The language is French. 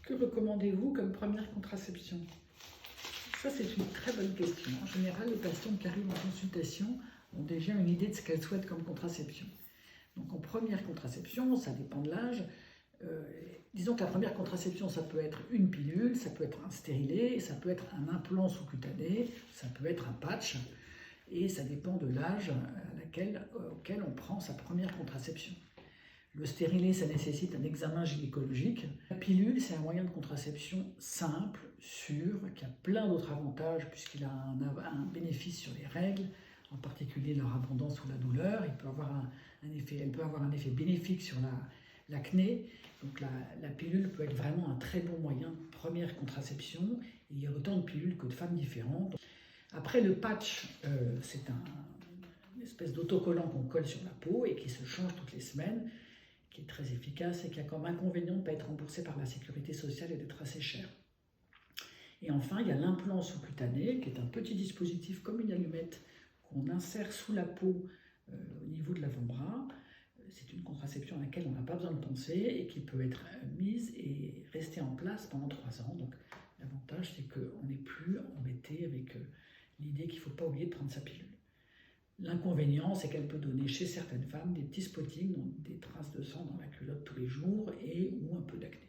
Que recommandez-vous comme première contraception? Ça, c'est une très bonne question. En général, les patientes qui arrivent en consultation ont déjà une idée de ce qu'elles souhaitent comme contraception. Donc, en première contraception, ça dépend de l'âge. Disons que la première contraception, ça peut être une pilule, ça peut être un stérilet, ça peut être un implant sous-cutané, ça peut être un patch, et ça dépend de l'âge auquel on prend sa première contraception. Le stérilet, ça nécessite un examen gynécologique. La pilule, c'est un moyen de contraception simple, sûr, qui a plein d'autres avantages puisqu'il a un bénéfice sur les règles, en particulier leur abondance ou la douleur. Elle peut avoir un effet bénéfique sur l'acné. Donc la pilule peut être vraiment un très bon moyen de première contraception. Il y a autant de pilules que de femmes différentes. Après, le patch, c'est une espèce d'autocollant qu'on colle sur la peau et qui se change toutes les semaines, qui est très efficace et qui a comme inconvénient de ne pas être remboursé par la sécurité sociale et d'être assez cher. Et enfin, il y a l'implant sous-cutané, qui est un petit dispositif comme une allumette qu'on insère sous la peau au niveau de l'avant-bras. C'est une contraception à laquelle on n'a pas besoin de penser et qui peut être mise et rester en place pendant 3 ans. Donc l'avantage, c'est qu'on n'est plus embêté avec l'idée qu'il ne faut pas oublier de prendre sa pilule. L'inconvénient, c'est qu'elle peut donner chez certaines femmes des petits spottings, donc des traces de sang dans la culotte tous les jours ou un peu d'acné.